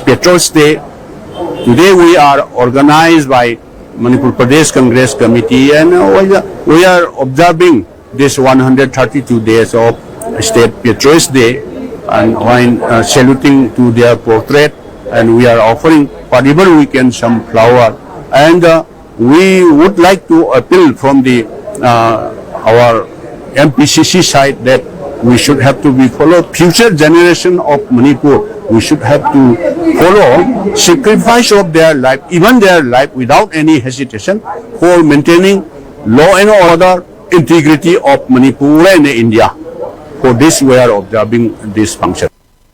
Patriots Day. Today we are organized by Manipur Pradesh Congress Committee, and we are observing this 132 days of State Patriots Day, and while saluting to their portrait, and we are offering whatever we can, some flower, and we would like to appeal from the our MPCC side that we should have to be follow future generation of Manipur. We should have to follow sacrifice of their life, even their life, without any hesitation, for maintaining law and order, integrity of Manipur and India. For this, we are observing this function.